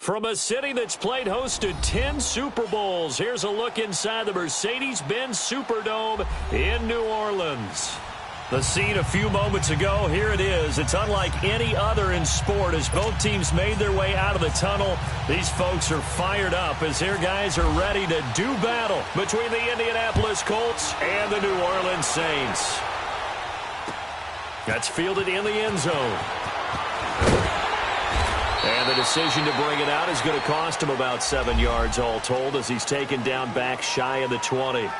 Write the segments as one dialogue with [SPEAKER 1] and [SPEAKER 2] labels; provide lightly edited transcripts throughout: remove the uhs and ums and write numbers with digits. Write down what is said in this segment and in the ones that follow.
[SPEAKER 1] From a city that's played host to 10 Super Bowls, here's a look inside the Mercedes-Benz Superdome in New Orleans. The scene a few moments ago, here it is. It's unlike any other in sport as both teams made their way out of the tunnel. These folks are fired up as their guys are ready to do battle between the Indianapolis Colts and the New Orleans Saints. That's fielded in the end zone. And the decision to bring it out is going to cost him about 7 yards all told as he's taken down back shy of the 20.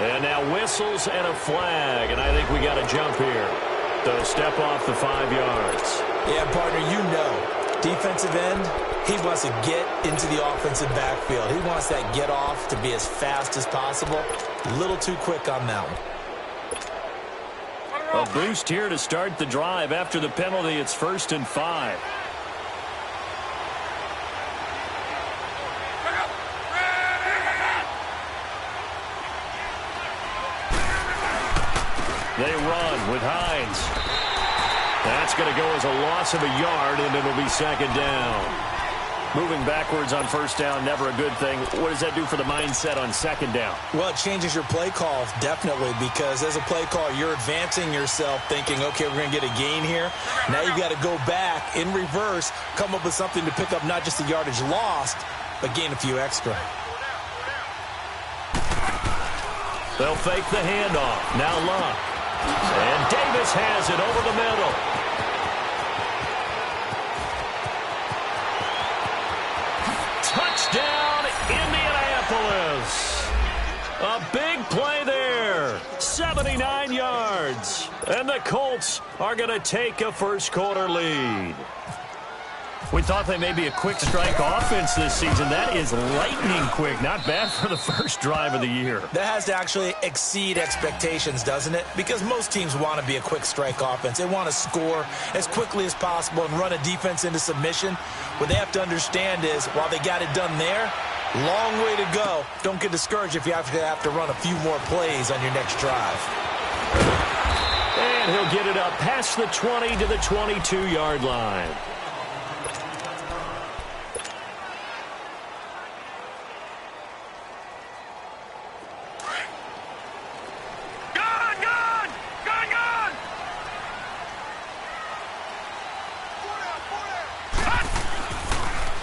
[SPEAKER 1] And now whistles and a flag, and I think we got a jump here. They'll step off the 5 yards.
[SPEAKER 2] Yeah, partner, you know, defensive end, he wants to get into the offensive backfield. He wants that get off to be as fast as possible. A little too quick on that one.
[SPEAKER 1] A boost here to start the drive. After the penalty, it's 1st and 5. They run with Hines. That's going to go as a loss of a yard, and it'll be 2nd down. Moving backwards on 1st down, never a good thing. What does that do for the mindset on 2nd down?
[SPEAKER 2] Well, it changes your play call, definitely, because as a play call, you're advancing yourself thinking, okay, we're going to get a gain here. Now you've got to go back in reverse, come up with something to pick up not just the yardage lost, but gain a few extra.
[SPEAKER 1] They'll fake the handoff. Now Luck. And Davis has it over the middle. Touchdown, Indianapolis. A big play there. 79 yards. And the Colts are going to take a first-quarter lead. We thought they may be a quick strike offense this season. That is lightning quick. Not bad for the first drive of the year.
[SPEAKER 2] That has to actually exceed expectations, doesn't it? Because most teams want to be a quick strike offense. They want to score as quickly as possible and run a defense into submission. What they have to understand is, while they got it done there, long way to go. Don't get discouraged if you have to run a few more plays on your next drive.
[SPEAKER 1] And he'll get it up past the 20 to the 22-yard line.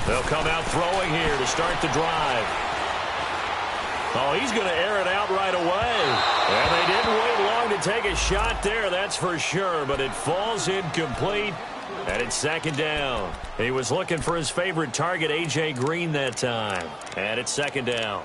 [SPEAKER 1] They'll come out throwing here to start the drive. Oh, he's going to air it out right away. And they didn't wait long to take a shot there, that's for sure. But it falls incomplete, and it's 2nd down. He was looking for his favorite target, A.J. Green, that time. And it's 2nd down.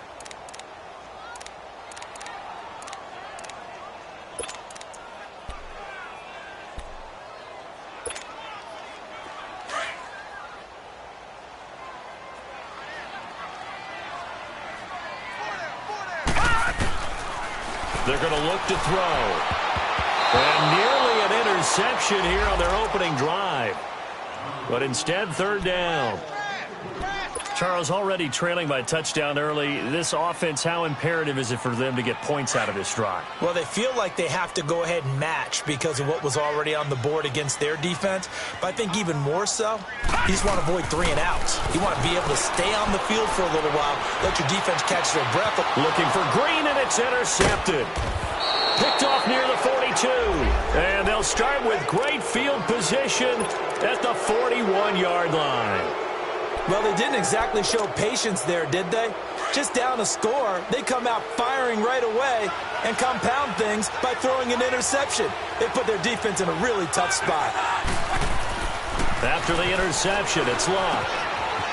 [SPEAKER 1] They're going to look to throw. And nearly an interception here on their opening drive. But instead, 3rd down. Charles, already trailing by a touchdown early. This offense, how imperative is it for them to get points out of this drive?
[SPEAKER 2] Well, they feel like they have to go ahead and match because of what was already on the board against their defense. But I think even more so, you just want to avoid 3 and outs. You want to be able to stay on the field for a little while, let your defense catch their breath.
[SPEAKER 1] Looking for Green, and it's intercepted. Picked off near the 42. And they'll start with great field position at the 41-yard line.
[SPEAKER 2] Well, they didn't exactly show patience there, did they? Just down a score, they come out firing right away and compound things by throwing an interception. They put their defense in a really tough spot.
[SPEAKER 1] After the interception, it's Luck.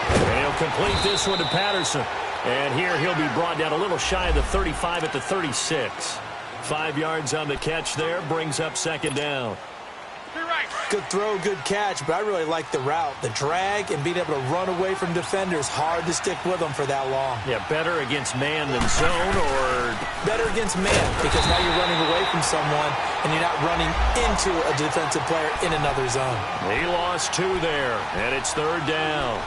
[SPEAKER 1] And he'll complete this one to Patterson. And here he'll be brought down a little shy of the 35 at the 36. 5 yards on the catch there, brings up 2nd down.
[SPEAKER 3] Be right.
[SPEAKER 2] Good throw, good catch, but I really like the route. The drag and being able to run away from defenders, hard to stick with them for that long.
[SPEAKER 1] Yeah, better against man than zone, or?
[SPEAKER 2] Better against man, because now you're running away from someone and you're not running into a defensive player in another zone.
[SPEAKER 1] He lost 2 there, and it's 3rd down.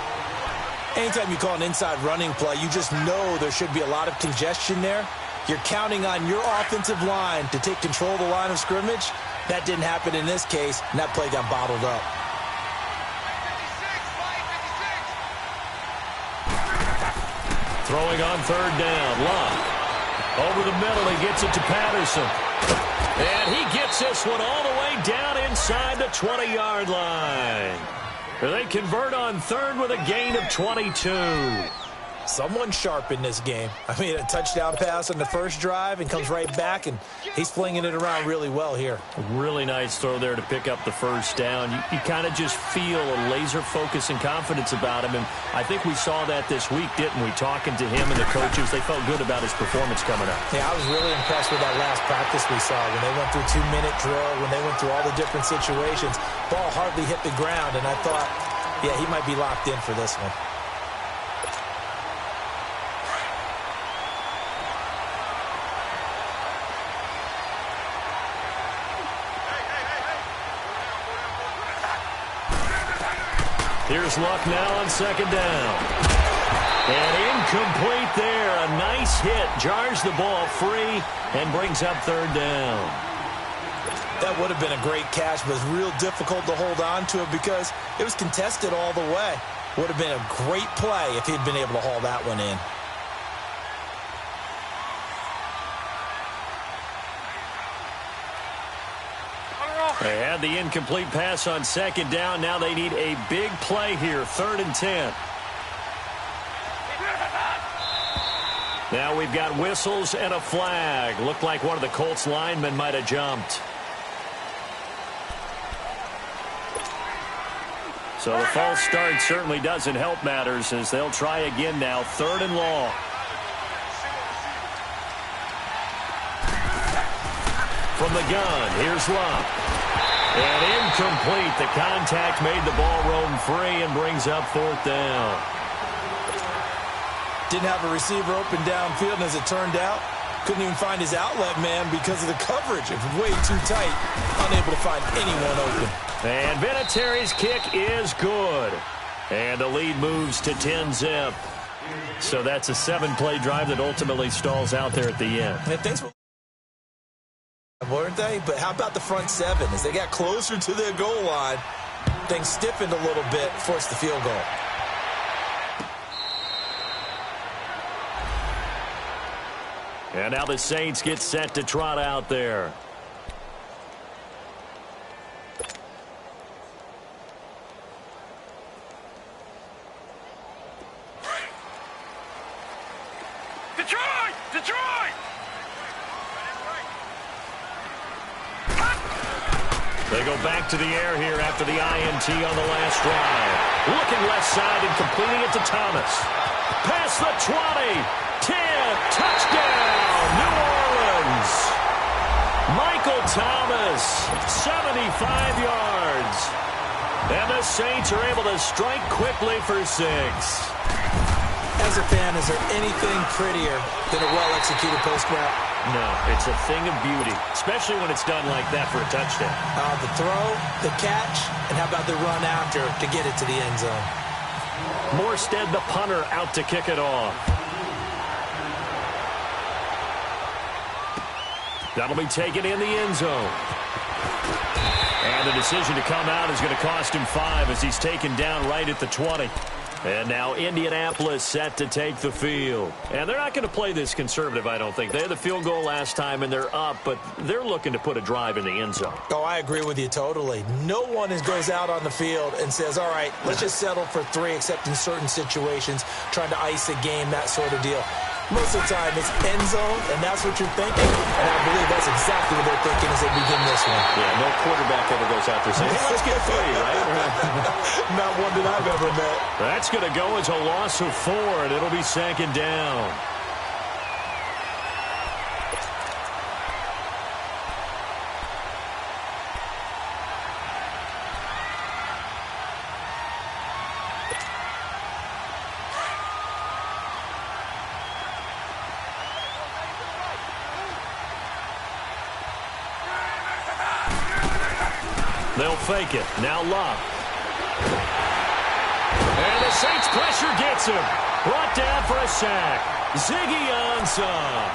[SPEAKER 2] Anytime you call an inside running play, you just know there should be a lot of congestion there. You're counting on your offensive line to take control of the line of scrimmage. That didn't happen in this case, and that play got bottled up.
[SPEAKER 1] Throwing on 3rd down, Locke. Over the middle, he gets it to Patterson. And he gets this one all the way down inside the 20-yard line. They convert on 3rd with a gain of 22.
[SPEAKER 2] Someone sharp in this game. I mean, a touchdown pass on the first drive and comes right back, and he's flinging it around really well here.
[SPEAKER 1] A really nice throw there to pick up the 1st down. You kind of just feel a laser focus and confidence about him, and I think we saw that this week, didn't we? Talking to him and the coaches, they felt good about his performance coming up.
[SPEAKER 2] Yeah, I was really impressed with that last practice we saw when they went through 2-minute drill, when they went through all the different situations. Ball hardly hit the ground, and I thought, yeah, he might be locked in for this one.
[SPEAKER 1] Here's Luck now on 2nd down. And incomplete there. A nice hit. Jars the ball free and brings up 3rd down.
[SPEAKER 2] That would have been a great catch, but it's real difficult to hold on to it because it was contested all the way. Would have been a great play if he'd been able to haul that one in.
[SPEAKER 1] They had the incomplete pass on 2nd down. Now they need a big play here, 3rd and 10. Now we've got whistles and a flag. Looked like one of the Colts linemen might have jumped. So the false start certainly doesn't help matters as they'll try again now, 3rd and long. From the gun, here's Locke. And incomplete. The contact made the ball roam free and brings up 4th down.
[SPEAKER 2] Didn't have a receiver open downfield, and as it turned out, couldn't even find his outlet man because of the coverage. It was way too tight, unable to find anyone open.
[SPEAKER 1] And Vinatieri's kick is good. And the lead moves to 10-zip. So that's a 7-play drive that ultimately stalls out there at the end.
[SPEAKER 2] And thanks for weren't they? But how about the front 7? As they got closer to their goal line, things stiffened a little bit, forced the field goal.
[SPEAKER 1] And now the Saints get set to trot out there.
[SPEAKER 3] Detroit! Detroit!
[SPEAKER 1] They go back to the air here after the INT on the last drive. Looking left side and completing it to Thomas. Past the 20, 10, touchdown, New Orleans. Michael Thomas, 75 yards. And the Saints are able to strike quickly for 6.
[SPEAKER 2] As a fan, is there anything prettier than a well-executed post route?
[SPEAKER 1] No, it's a thing of beauty, especially when it's done like that for a touchdown.
[SPEAKER 2] The throw, the catch, and how about the run after to get it to the end zone?
[SPEAKER 1] Morstead, the punter, out to kick it off. That'll be taken in the end zone. And the decision to come out is going to cost him 5 as he's taken down right at the 20. And now Indianapolis set to take the field. And they're not going to play this conservative, I don't think. They had the field goal last time, and they're up, but they're looking to put a drive in the end zone.
[SPEAKER 2] Oh, I agree with you totally. No one goes out on the field and says, all right, let's just settle for 3, except in certain situations, trying to ice a game, that sort of deal. Most of the time, it's end zone, and that's what you're thinking. And I believe that's exactly what they're thinking as they begin this one.
[SPEAKER 1] Yeah, no quarterback ever goes out there saying, hey, let's get 3, right?
[SPEAKER 2] Not one that I've ever met.
[SPEAKER 1] That's going to go as a loss of 4, and it'll be 2nd down. They'll fake it. Now Love. And the Saints pressure gets him. Brought down for a sack. Ziggy Ansah.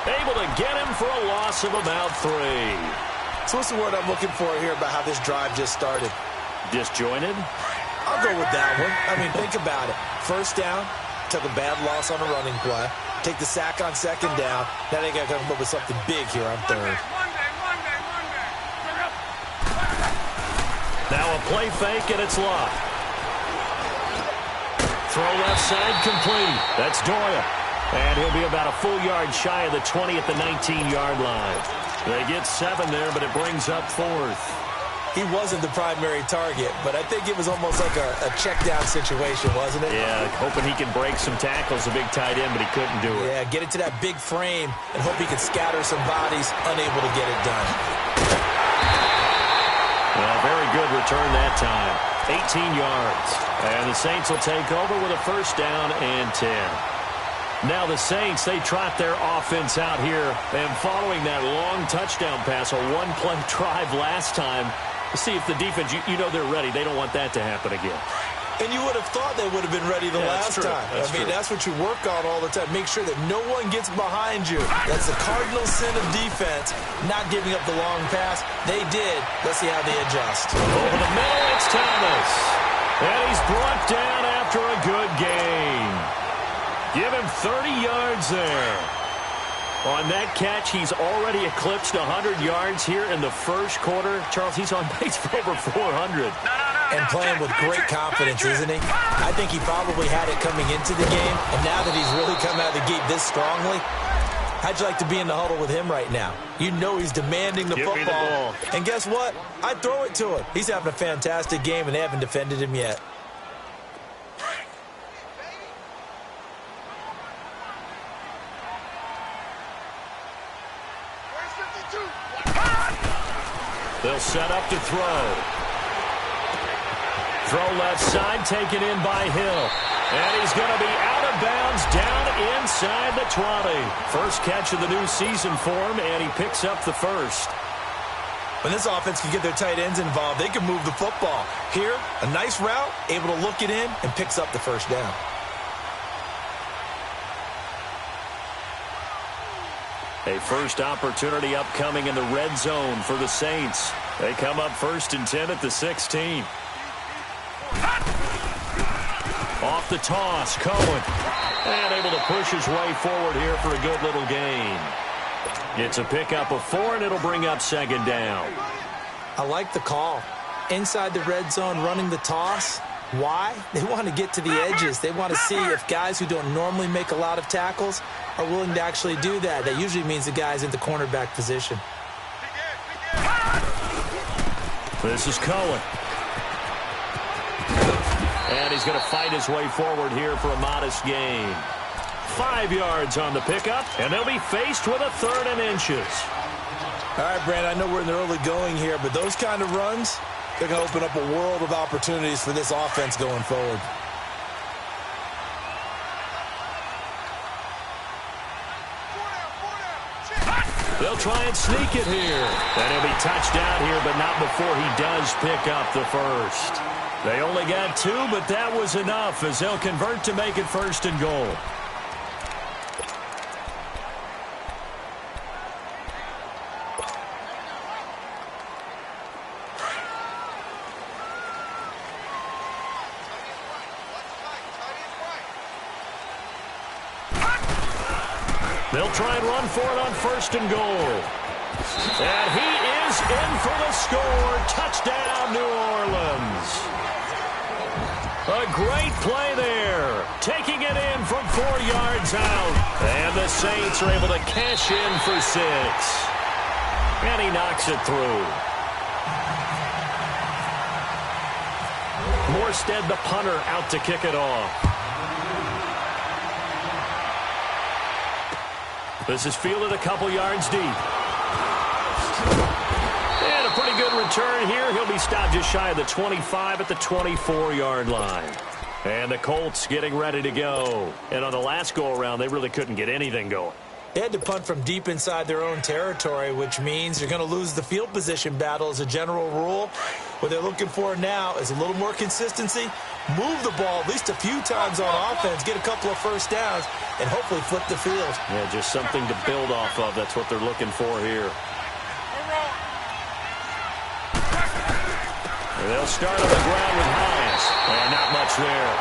[SPEAKER 1] Able to get him for a loss of about 3.
[SPEAKER 2] So what's the word I'm looking for here about how this drive just started?
[SPEAKER 1] Disjointed?
[SPEAKER 2] I'll go with that one. I mean, think about it. First down, took a bad loss on a running play. Take the sack on second down. Now they got to come up with something big here on third.
[SPEAKER 1] Now a play fake, and it's Love. Throw left side complete. That's Doyle. And he'll be about a full yard shy of the 20 at the 19-yard line. They get 7 there, but it brings up 4th.
[SPEAKER 2] He wasn't the primary target, but I think it was almost like a check down situation, wasn't it?
[SPEAKER 1] Yeah, hoping he can break some tackles, a big tight end, but he couldn't do it.
[SPEAKER 2] Yeah, get it to that big frame and hope he can scatter some bodies, unable to get it done.
[SPEAKER 1] Well, very good return that time. 18 yards. And the Saints will take over with a first down and 10. Now the Saints, they trot their offense out here. And following that long touchdown pass, a one-play drive last time, see if the defense, you know they're ready. They don't want that to happen again.
[SPEAKER 2] And you would have thought they would have been ready the last time. I mean, that's what you work on all the time. Make sure that no one gets behind you. That's the cardinal sin of defense, not giving up the long pass. They did. Let's see how they adjust.
[SPEAKER 1] Over the middle, it's Thomas. And he's brought down after a good gain. Give him 30 yards there. On that catch, he's already eclipsed 100 yards here in the first quarter. Charles, he's on pace for over 400.
[SPEAKER 2] And playing with great confidence, isn't he? I think he probably had it coming into the game, and now that he's really come out of the gate this strongly, how'd you like to be in the huddle with him right now? You know he's demanding the football.
[SPEAKER 1] Give me the ball.
[SPEAKER 2] And guess what? I'd throw it to him. He's having a fantastic game, and they haven't defended him yet.
[SPEAKER 1] They'll set up to throw. Throw left side, taken in by Hill. And he's going to be out of bounds down inside the 20. First catch of the new season for him, and he picks up the first.
[SPEAKER 2] When this offense can get their tight ends involved, they can move the football. Here, a nice route, able to look it in, and picks up the first down.
[SPEAKER 1] A first opportunity upcoming in the red zone for the Saints. They come up 1st and 10 at the 16. Off the toss, Cohen. And able to push his way forward here for a good little gain. It's a pickup of 4, and it'll bring up 2nd down.
[SPEAKER 2] I like the call. Inside the red zone, running the toss. Why? They want to get to the edges. They want to see if guys who don't normally make a lot of tackles are willing to actually do that. That usually means the guy's in the cornerback position.
[SPEAKER 1] This is Cohen. And he's going to fight his way forward here for a modest gain. 5 yards on the pickup, and they'll be faced with a 3rd and inches.
[SPEAKER 2] All right, Brandon, I know we're in the early going here, but those kind of runs, they're going to open up a world of opportunities for this offense going forward.
[SPEAKER 1] They'll try and sneak it here. And he'll be touched down here, but not before he does pick up the first. They only got 2, but that was enough as they'll convert to make it 1st and goal. They'll try and run for it on 1st and goal. And he is in for the score. Touchdown, New Orleans. A great play there. Taking it in from 4 yards out. And the Saints are able to cash in for 6. And he knocks it through. Morstead, the punter, out to kick it off. This is fielded a couple yards deep. And a pretty good return here. He'll be stopped just shy of the 25 at the 24-yard line. And the Colts getting ready to go. And on the last go-around, they really couldn't get anything going.
[SPEAKER 2] They had to punt from deep inside their own territory, which means you're going to lose the field position battle as a general rule. What they're looking for now is a little more consistency, move the ball at least a few times on offense, get a couple of first downs, and hopefully flip the field.
[SPEAKER 1] Yeah, just something to build off of. That's what they're looking for here. They'll start on the ground with Hines. And not much there.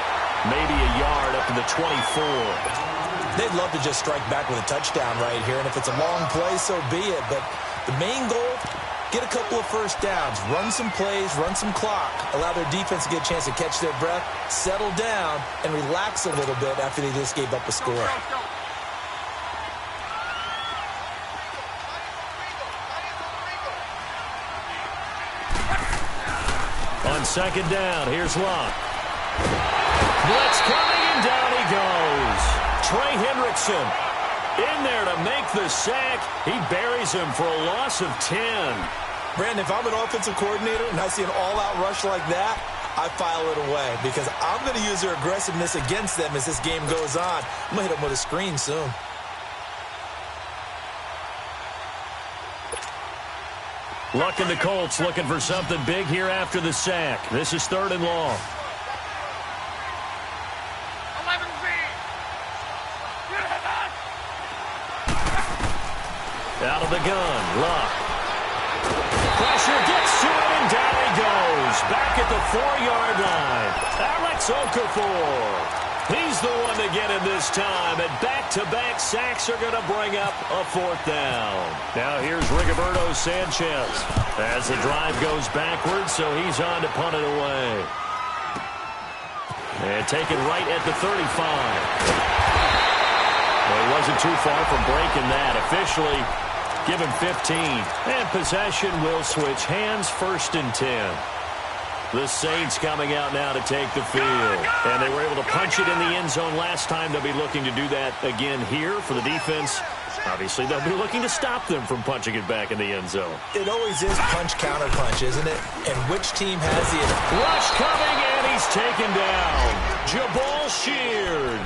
[SPEAKER 1] Maybe a yard up to the 24.
[SPEAKER 2] They'd love to just strike back with a touchdown right here, and if it's a long play, so be it. But the main goal, get a couple of first downs, run some plays, run some clock, allow their defense to get a chance to catch their breath, settle down, and relax a little bit after they just gave up a score.
[SPEAKER 1] On second down, here's Locke. Blitz coming, and down he goes. Trey Hendrickson in there to make the sack. He buries him for a loss of 10.
[SPEAKER 2] Brandon, if I'm an offensive coordinator and I see an all-out rush like that, I file it away because I'm going to use their aggressiveness against them as this game goes on. I'm going to hit them with a screen soon.
[SPEAKER 1] Luck and the Colts looking for something big here after the sack. This is 3rd and long. Out of the gun, Luck. Pressure gets to it, and down he goes. Back at the 4-yard line. Alex Okafor. He's the one to get him this time, and back-to-back sacks are going to bring up a 4th down. Now here's Rigoberto Sanchez as the drive goes backwards, so he's on to punt it away. And taken right at the 35. Well, he wasn't too far from breaking that. Officially, give him 15. And possession will switch hands, 1st and 10. The Saints coming out now to take the field. And they were able to punch it in the end zone last time. They'll be looking to do that again here for the defense. Obviously, they'll be looking to stop them from punching it back in the end zone.
[SPEAKER 2] It always is punch-counter-punch, isn't it? And which team has the...
[SPEAKER 1] Rush coming, and he's taken down. Jabal Sheard.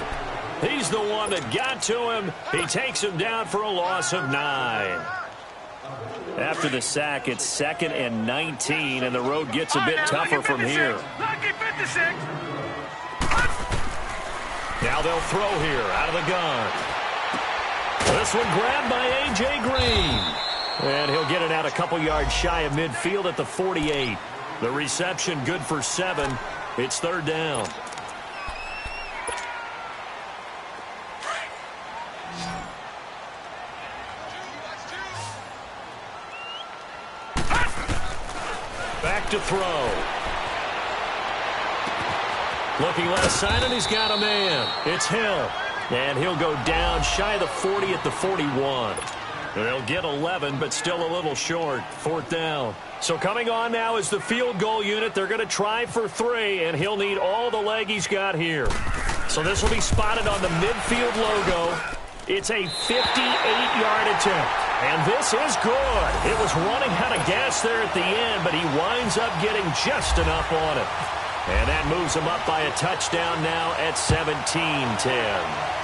[SPEAKER 1] He's the one that got to him. He takes him down for a loss of 9. After the sack, it's 2nd and 19, and the road gets a bit tougher from here. Now they'll throw here out of the gun. This one grabbed by A.J. Green. And he'll get it out a couple yards shy of midfield at the 48. The reception good for 7. It's 3rd down. Back to throw. Looking left side, and he's got a man. It's Hill. And he'll go down shy of the 40 at the 41. They'll get 11, but still a little short. 4th down. So coming on now is the field goal unit. They're going to try for 3, and he'll need all the leg he's got here. So this will be spotted on the midfield logo. It's a 58-yard attempt. And this is good. It was running out of gas there at the end, but he winds up getting just enough on it. And that moves him up by a touchdown now at 17-10.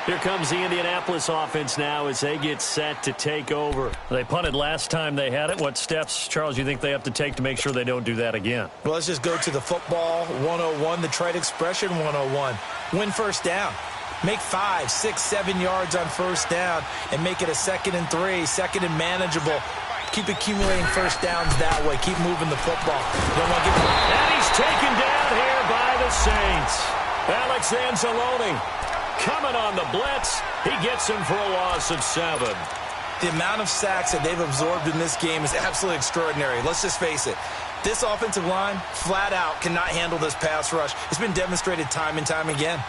[SPEAKER 1] Here comes the Indianapolis offense now as they get set to take over. They punted last time they had it. What steps, Charles, you think they have to take to make sure they don't do that again?
[SPEAKER 2] Well, let's just go to the football 101, the trite expression 101. Win first down. Make 5, 6, 7 yards on first down and make it a 2nd and 3, 2nd and manageable. Keep accumulating first downs that way. Keep moving the football. Don't want to get...
[SPEAKER 1] And he's taken down here by the Saints. Alex Anzalone coming on the blitz. He gets him for a loss of 7.
[SPEAKER 2] The amount of sacks that they've absorbed in this game is absolutely extraordinary. Let's just face it. This offensive line, flat out, cannot handle this pass rush. It's been demonstrated time and time again.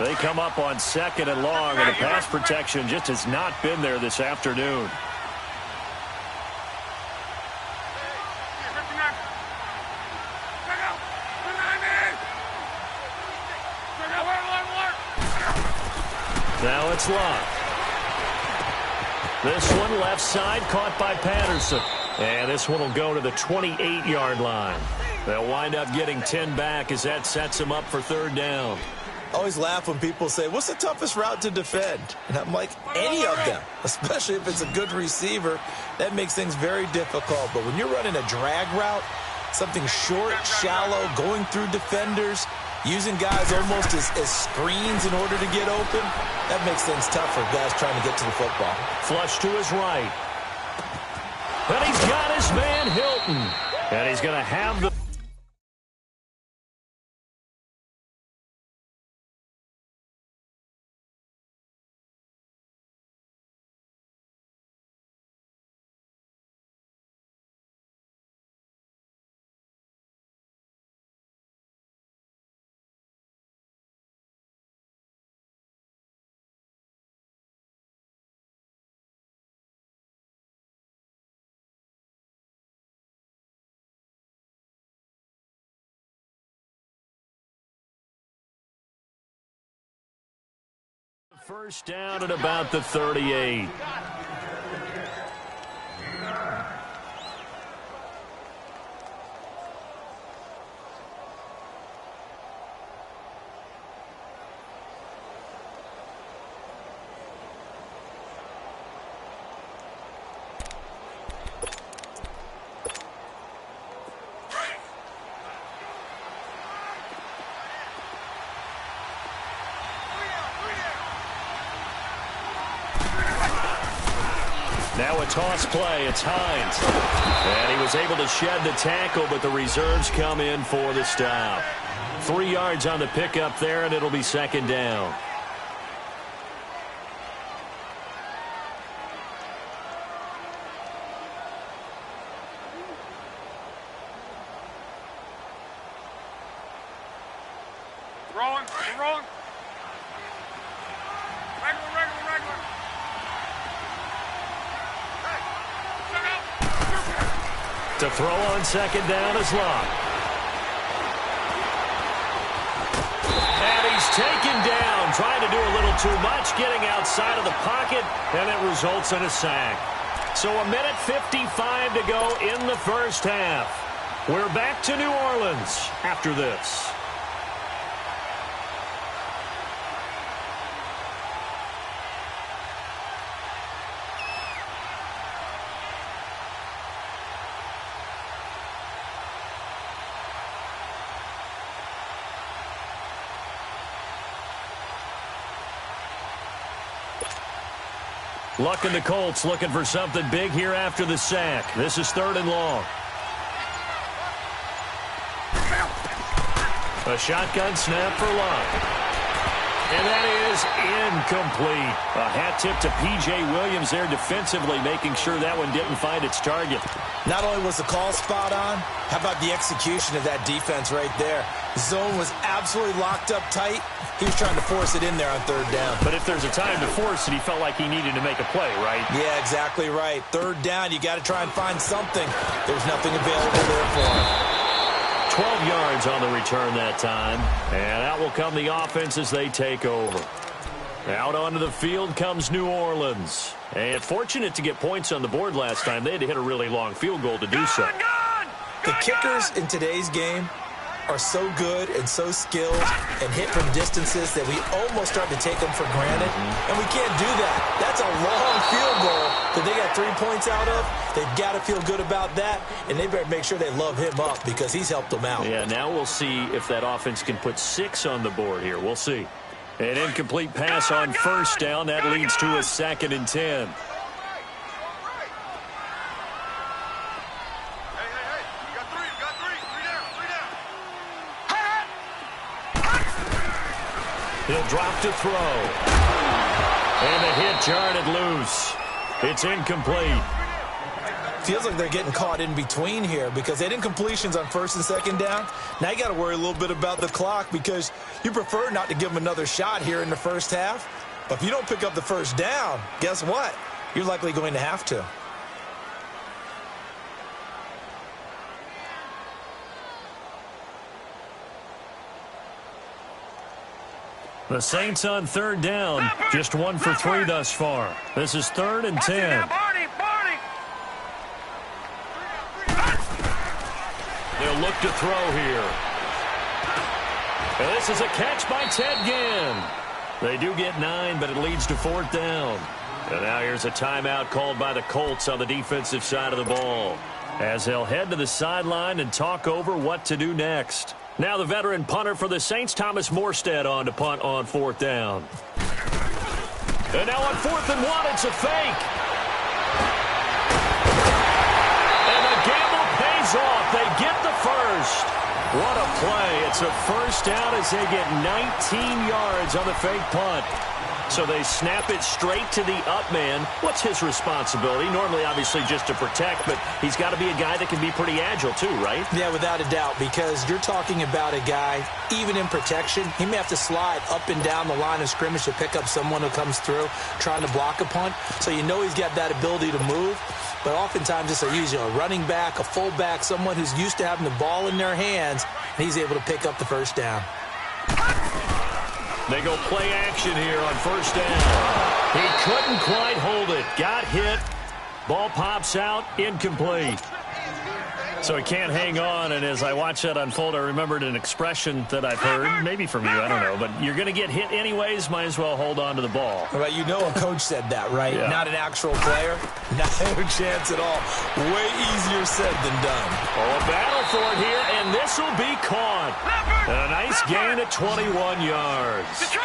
[SPEAKER 1] They come up on 2nd and long, and the pass protection just has not been there this afternoon. Now it's Locke. This one left side caught by Patterson. And this one will go to the 28-yard line. They'll wind up getting 10 back as that sets them up for third down.
[SPEAKER 2] I always laugh when people say, what's the toughest route to defend? And I'm like, any of them, especially if it's a good receiver. That makes things very difficult. But when you're running a drag route, something short, shallow, going through defenders, using guys almost as screens in order to get open, that makes things tough for guys trying to get to the football.
[SPEAKER 1] Flush to his right. And he's got his man Hilton. And he's going to have the... First down at about the 38. Now a toss play. It's Hines. And he was able to shed the tackle, but the reserves come in for the stop. 3 yards on the pickup there, and it'll be second down.
[SPEAKER 3] Rolling. Regular.
[SPEAKER 1] To throw on second down is Locke. And he's taken down, trying to do a little too much, getting outside of the pocket, and it results in a sack. So a minute 55 to go in the first half. We're back to New Orleans after this. Luck and the Colts looking for something big here after the sack. This is 3rd and long. A shotgun snap for Luck. And that is incomplete. A hat tip to P.J. Williams there defensively, making sure that one didn't find its target.
[SPEAKER 2] Not only was the call spot on, how about the execution of that defense right there? Zone was absolutely locked up tight. He was trying to force it in there on 3rd down.
[SPEAKER 1] But if there's a time to force it, he felt like he needed to make a play, right?
[SPEAKER 2] Yeah, exactly right. 3rd down, you got to try and find something. There's nothing available there for him.
[SPEAKER 1] 12 yards on the return that time. And out will come the offense as they take over. Out onto the field comes New Orleans. And fortunate to get points on the board last time. They had to hit a really long field goal to do so.
[SPEAKER 2] The kickers in today's game are so good and so skilled and hit from distances that we almost start to take them for granted. And we can't do that. That's a long field goal that they got 3 points out of. They've got to feel good about that, and they better make sure they love him up because he's helped them out.
[SPEAKER 1] Yeah, now we'll see if that offense can put 6 on the board here. We'll see. An incomplete pass on first down. That leads to a 2nd and 10. He'll drop to throw. And the hit jarred it loose. It's incomplete.
[SPEAKER 2] Feels like they're getting caught in between here because they didn't completions on 1st and 2nd down. Now you got to worry a little bit about the clock because you prefer not to give them another shot here in the first half. But if you don't pick up the 1st down, guess what? You're likely going to have to.
[SPEAKER 1] The Saints on 3rd down, just 1 for 3 thus far. This is 3rd and 10. They'll look to throw here. And this is a catch by Ted Ginn. They do get 9, but it leads to 4th down. And now here's a timeout called by the Colts on the defensive side of the ball, as they'll head to the sideline and talk over what to do next. Now the veteran punter for the Saints, Thomas Morstead, on to punt on 4th down. And now on 4th and 1, it's a fake. And the gamble pays off. They get the first. What a play. It's a first down as they get 19 yards on the fake punt. So they snap it straight to the up man. What's his responsibility? Normally, obviously, just to protect, but he's got to be a guy that can be pretty agile too, right?
[SPEAKER 2] Yeah, without a doubt, because you're talking about a guy, even in protection, he may have to slide up and down the line of scrimmage to pick up someone who comes through trying to block a punt. So you know he's got that ability to move. But oftentimes it's usually a running back, a fullback, someone who's used to having the ball in their hands, and he's able to pick up the first down.
[SPEAKER 1] They go play action here on 1st down. He couldn't quite hold it. Got hit. Ball pops out. Incomplete. So he can't hang on, and as I watched that unfold, I remembered an expression that I've heard, maybe from you, I don't know, but you're going to get hit anyways, might as well hold on to the ball.
[SPEAKER 2] Well, you know a coach said that, right?
[SPEAKER 1] Yeah.
[SPEAKER 2] Not an actual player. Not a chance at all. Way easier said than done.
[SPEAKER 1] Oh, a battle for it here, and this will be caught. A nice gain at 21 yards.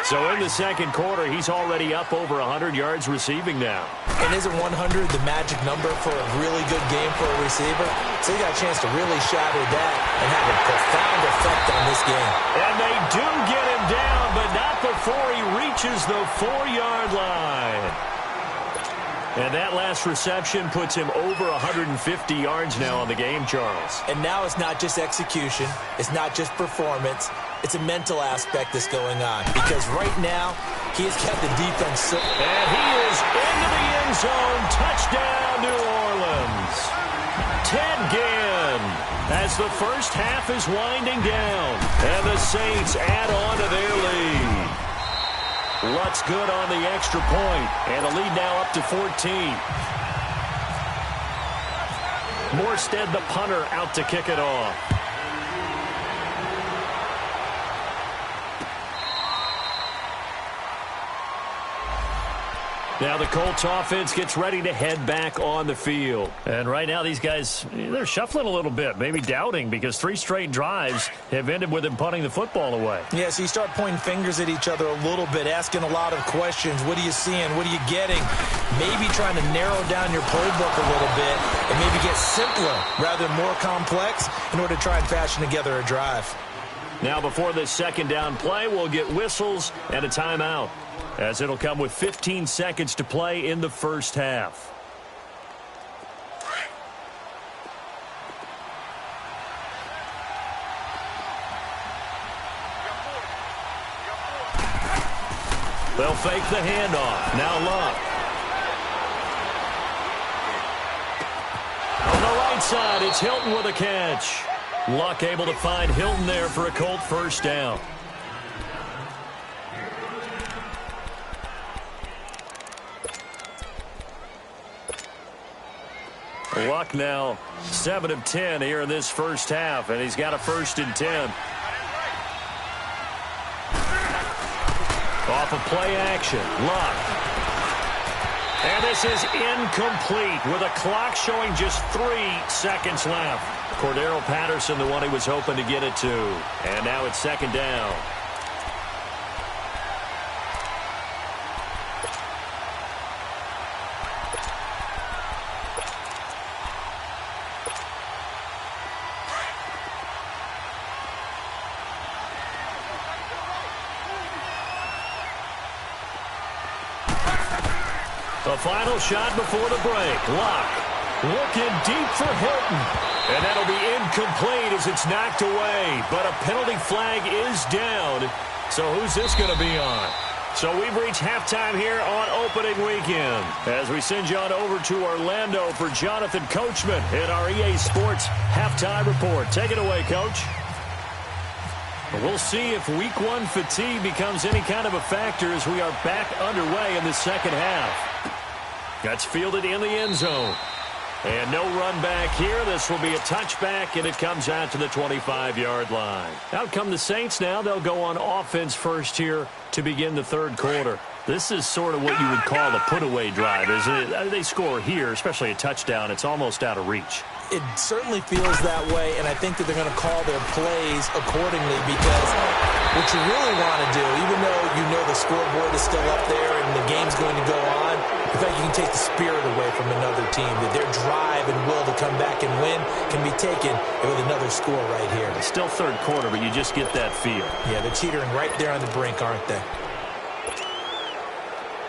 [SPEAKER 1] So in the second quarter, he's already up over 100 yards receiving now.
[SPEAKER 2] And isn't 100 the magic number for a really good game for a receiver? So he got a chance to really shatter that and have a profound effect on this game.
[SPEAKER 1] And they do get him down, but not before he reaches the 4-yard line. And that last reception puts him over 150 yards now on the game, Charles.
[SPEAKER 2] And now it's not just execution. It's not just performance. It's a mental aspect that's going on. Because right now, he has kept the defense.
[SPEAKER 1] And he is into the end zone. Touchdown, New Orleans. Ted Ginn as the first half is winding down. And the Saints add on to their lead. Lutz good on the extra point. And the lead now up to 14. Morstead, the punter, out to kick it off. Now the Colts offense gets ready to head back on the field. And right now these guys, they're shuffling a little bit, maybe doubting, because 3 straight drives have ended with them punting the football away.
[SPEAKER 2] Yeah, so you start pointing fingers at each other a little bit, asking a lot of questions. What are you seeing? What are you getting? Maybe trying to narrow down your playbook a little bit and maybe get simpler rather than more complex in order to try and fashion together a drive.
[SPEAKER 1] Now before this second down play, we'll get whistles and a timeout, as it'll come with 15 seconds to play in the first half. They'll fake the handoff. Now Luck. On the right side, it's Hilton with a catch. Luck able to find Hilton there for a Colt first down. Luck now 7 of 10 here in this first half, and he's got a 1st and 10. Off of play action, Luck. And this is incomplete with a clock showing just 3 seconds left. Cordero Patterson, the one he was hoping to get it to. And now it's second down. The final shot before the break. Luck looking deep for Hilton. And that'll be incomplete as it's knocked away. But a penalty flag is down. So who's this going to be on? So we've reached halftime here on opening weekend, as we send you on over to Orlando for Jonathan Coachman in our EA Sports halftime report. Take it away, Coach. We'll see if week 1 fatigue becomes any kind of a factor as we are back underway in the second half. That's fielded in the end zone. And no run back here. This will be a touchback, and it comes out to the 25-yard line. Out come the Saints now. They'll go on offense first here to begin the third quarter. This is sort of what you would call a put-away drive, isn't it? They score here, especially a touchdown. It's almost out of reach.
[SPEAKER 2] It certainly feels that way, and I think that they're going to call their plays accordingly because what you really want to do, even though you know the scoreboard is still up there and the game's going to go on, in fact, you can take the spirit away from another team, that their drive and will to come back and win can be taken with another score right here.
[SPEAKER 1] It's still third quarter, but you just get that feel.
[SPEAKER 2] Yeah, they're teetering right there on the brink, aren't they?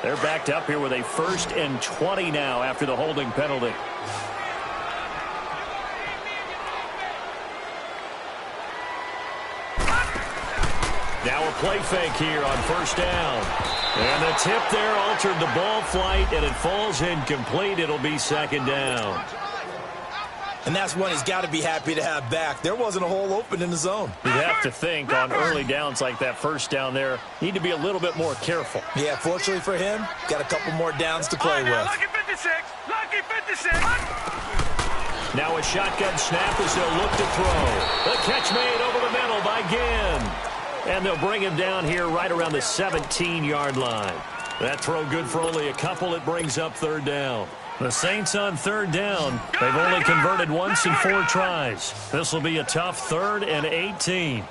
[SPEAKER 1] They're backed up here with a 1st and 20 now after the holding penalty. Now a play fake here on 1st down. And the tip there altered the ball flight, and it falls incomplete. It'll be 2nd down.
[SPEAKER 2] And that's one he's got to be happy to have back. There wasn't a hole open in the zone.
[SPEAKER 1] You'd have to think on early downs like that 1st down there, need to be a little bit more careful.
[SPEAKER 2] Yeah, fortunately for him, got a couple more downs to play with.
[SPEAKER 3] Lucky 56. Lucky 56.
[SPEAKER 1] Now a shotgun snap as they'll look to throw. The catch made over the middle by Ginn. And they'll bring him down here right around the 17-yard line. That throw good for only a couple. It brings up 3rd down. The Saints on 3rd down. They've only converted once in 4 tries. This will be a tough 3rd and 18.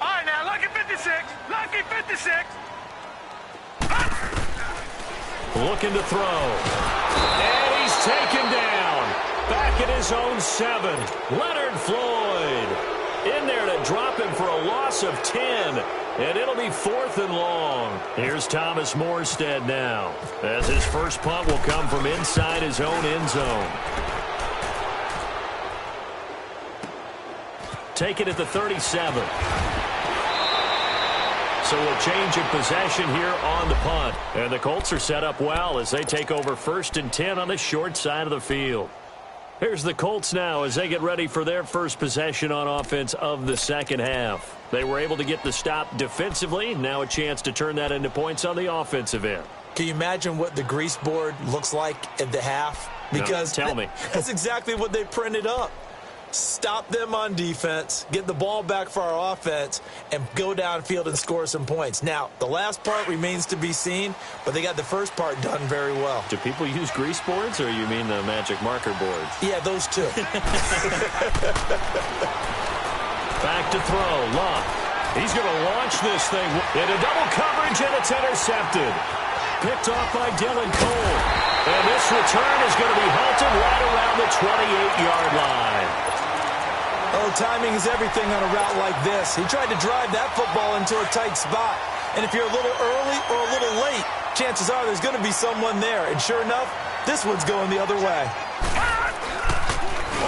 [SPEAKER 3] All right, now, lucky 56. Lucky 56.
[SPEAKER 1] Looking to throw. And he's taken down. Back at his own 7. Leonard Floyd in there to drop him for a loss of 10. And it'll be 4th and long. Here's Thomas Morstead now, as his first punt will come from inside his own end zone. Take it at the 37. So a change of possession here on the punt. And the Colts are set up well as they take over 1st and 10 on the short side of the field. Here's the Colts now as they get ready for their first possession on offense of the second half. They were able to get the stop defensively. Now a chance to turn that into points on the offensive end.
[SPEAKER 2] Can you imagine what the grease board looks like at the half? Because
[SPEAKER 1] no, tell me.
[SPEAKER 2] That's exactly what they printed up. Stop them on defense, get the ball back for our offense, and go downfield and score some points. Now, the last part remains to be seen, but they got the first part done very well.
[SPEAKER 1] Do people use grease boards, or you mean the magic marker boards?
[SPEAKER 2] Yeah, those two.
[SPEAKER 1] Back to throw. Luck. He's going to launch this thing into double coverage, and it's intercepted. Picked off by Dylan Cole. And this return is going to be halted right around the 28-yard line.
[SPEAKER 2] Oh, timing is everything on a route like this. He tried to drive that football into a tight spot. And if you're a little early or a little late, chances are there's going to be someone there. And sure enough, this one's going the other way.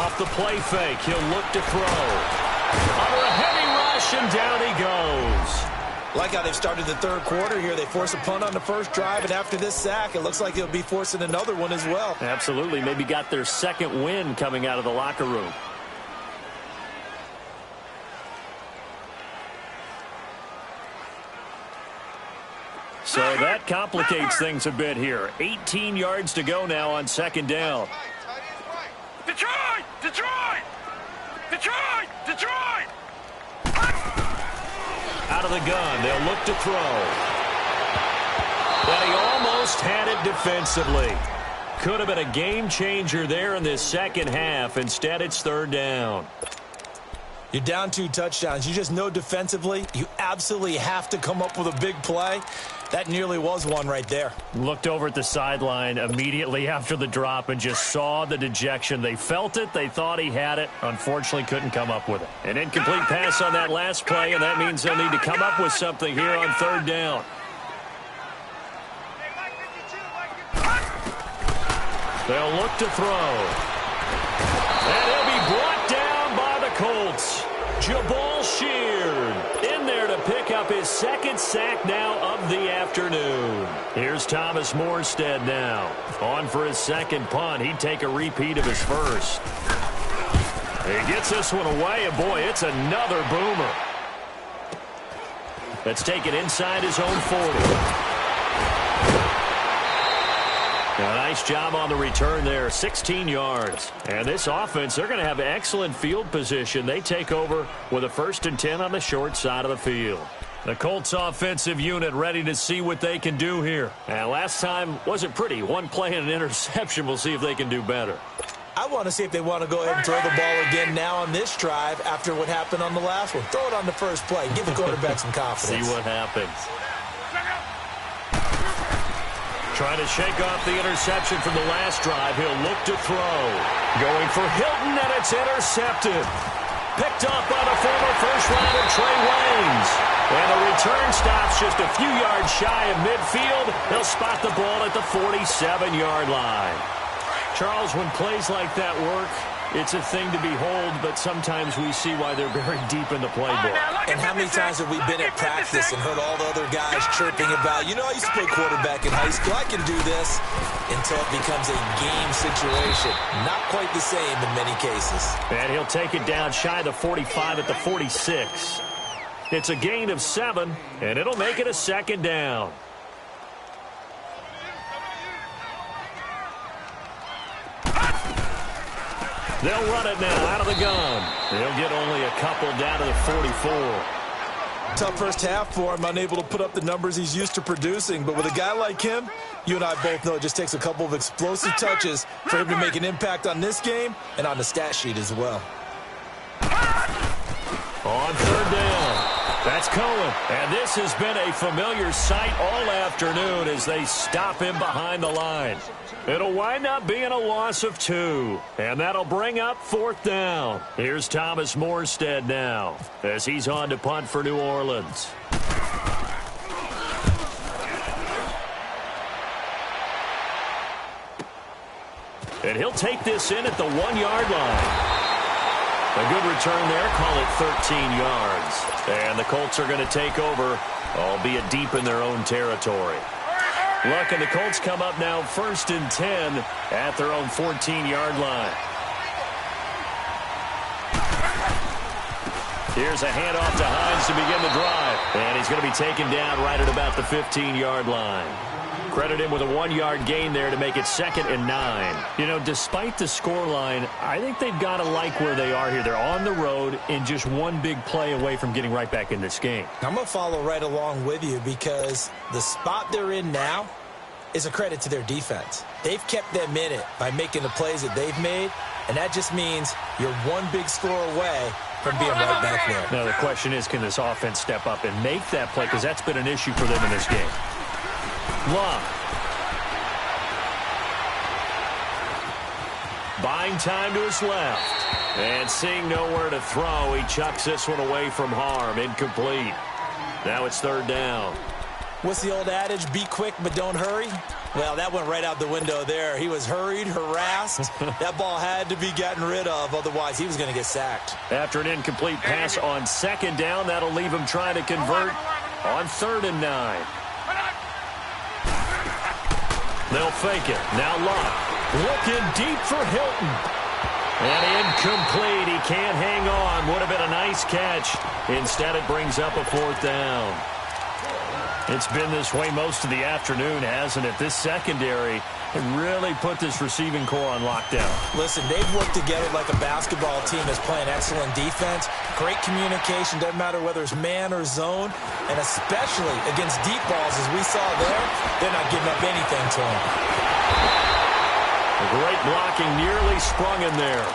[SPEAKER 1] Off the play fake, he'll look to throw. Under a heavy rush, and down he goes.
[SPEAKER 2] Like how they've started the third quarter here. They force a punt on the first drive, and after this sack, it looks like they'll be forcing another one as well.
[SPEAKER 1] Absolutely. Maybe got their second win coming out of the locker room. So that complicates things a bit here. 18 yards to go now on 2nd down.
[SPEAKER 3] Detroit! Detroit! Detroit! Detroit!
[SPEAKER 1] Out of the gun, they'll look to throw. But he almost had it defensively. Could have been a game changer there in this second half. Instead, it's 3rd down.
[SPEAKER 2] You're down 2 touchdowns. You just know defensively you absolutely have to come up with a big play. That nearly was one right there.
[SPEAKER 1] Looked over at the sideline immediately after the drop and just saw the dejection. They felt it. They thought he had it. Unfortunately, couldn't come up with it. An incomplete pass on that last play, and that means they'll need to come up with something here on 3rd down. They'll look to throw. And he'll be brought down by the Colts. Jabal Sheard in there to pick up his 2nd sack now of the afternoon. Here's Thomas Morstead now. On for his 2nd punt. He'd take a repeat of his first. He gets this one away, and boy, it's another boomer. That's taken inside his own 40. A nice job on the return there, 16 yards. And this offense, they're going to have excellent field position. They take over with a 1st and 10 on the short side of the field. The Colts offensive unit ready to see what they can do here. And last time wasn't pretty. One play and an interception. We'll see if they can do better.
[SPEAKER 2] I want to see if they want to go ahead and throw the ball again now on this drive after what happened on the last one. Throw it on the first play. Give the quarterback some confidence.
[SPEAKER 1] See what happens. Trying to shake off the interception from the last drive. He'll look to throw. Going for Hilton, and it's intercepted. Picked up by the former first-rounder Trey Waynes. And the return stops just a few yards shy of midfield. They'll spot the ball at the 47-yard line. Charles, when plays like that work, it's a thing to behold, but sometimes we see why they're very deep in the playbook.
[SPEAKER 2] And how many times have we been at practice and heard all the other guys chirping about, you know, I used to play quarterback in high school, I can do this, until it becomes a game situation. Not quite the same in many cases.
[SPEAKER 1] And he'll take it down shy of the 45 at the 46. It's a gain of 7, and it'll make it a 2nd down. They'll run it now out of the gun. They'll get only a couple down to the 44.
[SPEAKER 2] Tough first half for him, unable to put up the numbers he's used to producing. But with a guy like him, you and I both know it just takes a couple of explosive touches for him to make an impact on this game and on the stat sheet as well.
[SPEAKER 1] On 3rd down. That's Cohen. And this has been a familiar sight all afternoon as they stop him behind the line. It'll wind up being a loss of 2. And that'll bring up 4th down. Here's Thomas Morstead now as he's on to punt for New Orleans. And he'll take this in at the 1-yard line. A good return there, call it 13 yards. And the Colts are going to take over, albeit deep in their own territory. Look, and the Colts come up now 1st and 10 at their own 14-yard line. Here's a handoff to Hines to begin the drive. And he's going to be taken down right at about the 15-yard line. Credit him with a 1-yard gain there to make it 2nd and 9. You know, despite the scoreline, I think they've got to like where they are here. They're on the road and just one big play away from getting right back in this game.
[SPEAKER 2] I'm going to follow right along with you because the spot they're in now is a credit to their defense. They've kept them in it by making the plays that they've made, and that just means you're one big score away from being right back there.
[SPEAKER 1] Now, the question is, can this offense step up and make that play? Because that's been an issue for them in this game. Long. Buying time to his left. And seeing nowhere to throw, he chucks this one away from harm. Incomplete. Now it's 3rd down.
[SPEAKER 2] What's the old adage? Be quick, but don't hurry. Well, that went right out the window there. He was hurried, harassed. That ball had to be gotten rid of. Otherwise, he was going to get sacked.
[SPEAKER 1] After an incomplete pass on 2nd down, that'll leave him trying to convert on 3rd and 9. They'll fake it. Now Locke. Looking deep for Hilton. And incomplete. He can't hang on. Would have been a nice catch. Instead, it brings up a 4th down. It's been this way most of the afternoon, hasn't it? This secondary really put this receiving core on lockdown.
[SPEAKER 2] Listen, they've worked together like a basketball team that's playing excellent defense. Great communication, doesn't matter whether it's man or zone. And especially against deep balls, as we saw there, they're not giving up anything to them.
[SPEAKER 1] A great blocking nearly sprung in there.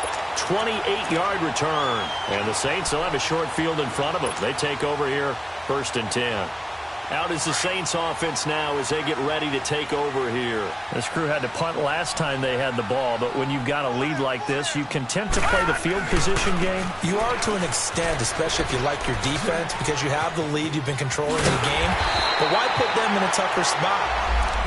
[SPEAKER 1] 28-yard return. And the Saints will have a short field in front of them. They take over here, 1st and 10. Out is the Saints offense now as they get ready to take over here. This crew had to punt last time they had the ball, but when you've got a lead like this, you content to play the field position game?
[SPEAKER 2] You are to an extent, especially if you like your defense, because you have the lead, you've been controlling the game. But why put them in a tougher spot?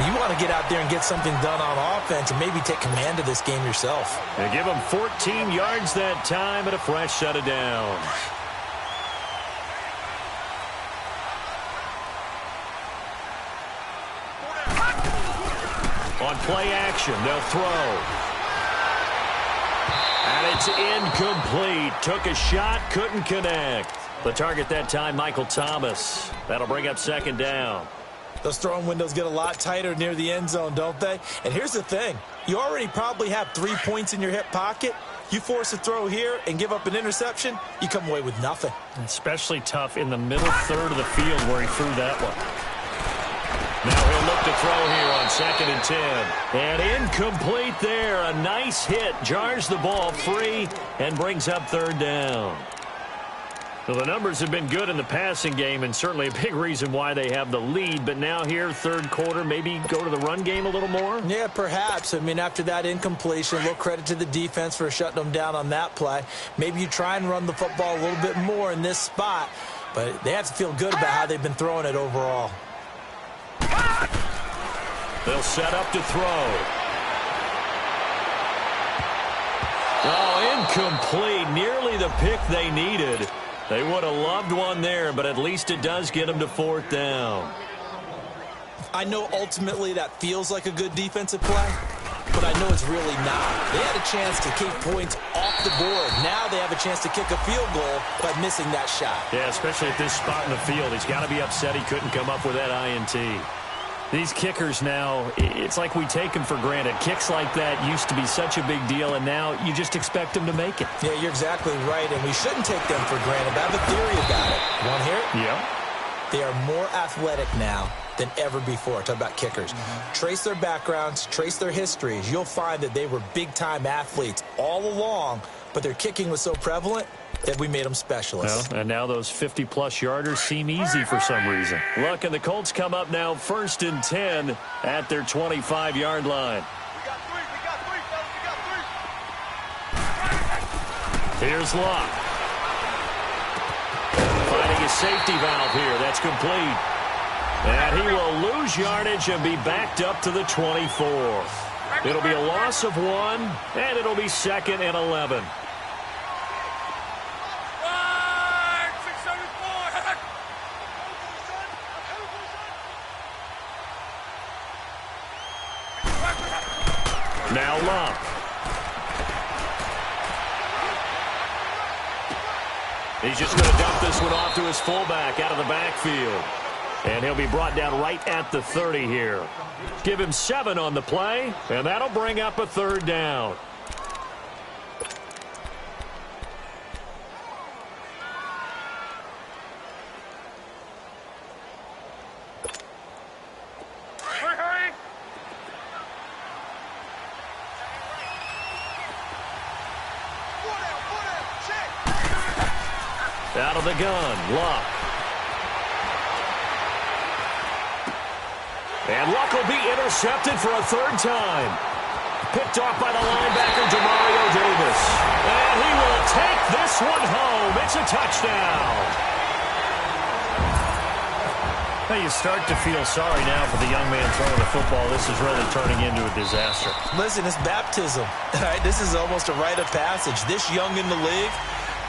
[SPEAKER 2] You want to get out there and get something done on offense and maybe take command of this game yourself.
[SPEAKER 1] And give them 14 yards that time and a fresh set of downs. On play action, they'll throw. And it's incomplete. Took a shot, couldn't connect. The target that time, Michael Thomas. That'll bring up 2nd down.
[SPEAKER 2] Those throwing windows get a lot tighter near the end zone, don't they? And here's the thing. You already probably have 3 points in your hip pocket. You force a throw here and give up an interception, you come away with nothing.
[SPEAKER 1] Especially tough in the middle third of the field where he threw that one. Now he'll look to throw here on 2nd and 10. And incomplete there. A nice hit. Jars the ball free and brings up 3rd down. Well, the numbers have been good in the passing game and certainly a big reason why they have the lead. But now here, 3rd quarter, maybe go to the run game a little more?
[SPEAKER 2] Yeah, perhaps. I mean, after that incompletion, a little credit to the defense for shutting them down on that play. Maybe you try and run the football a little bit more in this spot. But they have to feel good about how they've been throwing it overall.
[SPEAKER 1] They'll set up to throw. Oh, incomplete. Nearly the pick they needed. They would have loved one there, but at least it does get them to 4th down.
[SPEAKER 2] I know ultimately that feels like a good defensive play, but I know it's really not. They had a chance to keep points off the board. Now they have a chance to kick a field goal by missing that shot.
[SPEAKER 1] Yeah, especially at this spot in the field. He's got to be upset he couldn't come up with that INT. These kickers now, it's like we take them for granted. Kicks like that used to be such a big deal, and now you just expect them to make it.
[SPEAKER 2] Yeah, you're exactly right, and we shouldn't take them for granted. I have a theory about it. You want to hear it?
[SPEAKER 1] Yeah.
[SPEAKER 2] They are more athletic now than ever before. Talk about kickers. Trace their backgrounds, trace their histories. You'll find that they were big-time athletes all along, but their kicking was so prevalent that we made them specialists.
[SPEAKER 1] Well, and now those 50-plus yarders seem easy for some reason. Look, and the Colts come up now 1st and 10 at their 25-yard line.
[SPEAKER 3] We got three, fellas, we got 3.
[SPEAKER 1] Here's Luck. Finding a safety valve here. That's complete. And he will lose yardage and be backed up to the 24. It'll be a loss of 1, and it'll be 2nd and 11. Now Luck. He's just going to dump this one off to his fullback out of the backfield. And he'll be brought down right at the 30 here. Give him 7 on the play, and that'll bring up a 3rd down.
[SPEAKER 3] Hurry!
[SPEAKER 1] Out of the gun, Luck. And Luck will be intercepted for a 3rd time. Picked off by the linebacker, Demario Davis. And he will take this one home. It's a touchdown. Now you start to feel sorry now for the young man throwing the football. This is really turning into a disaster.
[SPEAKER 2] Listen, it's baptism. All right, this is almost a rite of passage. This young in the league,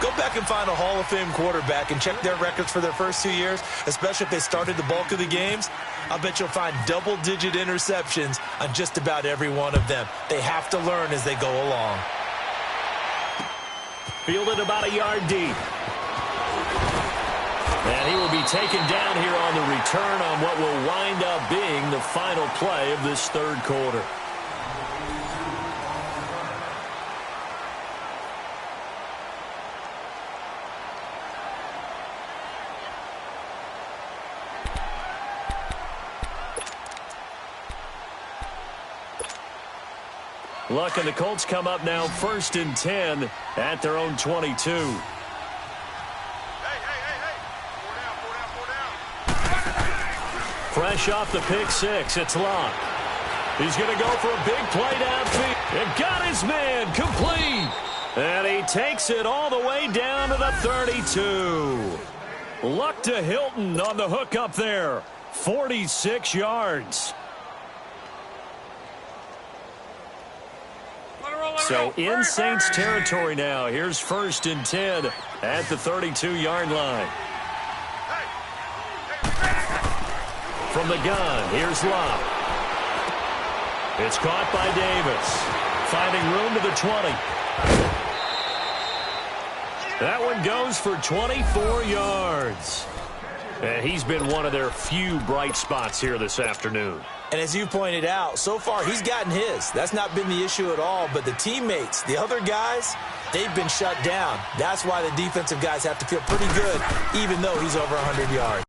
[SPEAKER 2] go back and find a Hall of Fame quarterback and check their records for their first 2 years, especially if they started the bulk of the games. I'll bet you'll find double-digit interceptions on just about every one of them. They have to learn as they go along.
[SPEAKER 1] Fielded about a yard deep. And he will be taken down here on the return on what will wind up being the final play of this 3rd quarter. Luck and the Colts come up now 1st and 10 at their own 22.
[SPEAKER 3] Hey. 4 down.
[SPEAKER 1] Fresh off the pick 6, it's Luck. He's going to go for a big play downfield. And got his man complete. And he takes it all the way down to the 32. Luck to Hilton on the hook up there. 46 yards. So in Saints territory now. Here's 1st and 10 at the 32-yard line. From the gun, here's Luck. It's caught by Davis. Finding room to the 20. That one goes for 24 yards. And he's been one of their few bright spots here this afternoon.
[SPEAKER 2] And as you pointed out, so far he's gotten his. That's not been the issue at all. But the teammates, the other guys, they've been shut down. That's why the defensive guys have to feel pretty good, even though he's over 100 yards.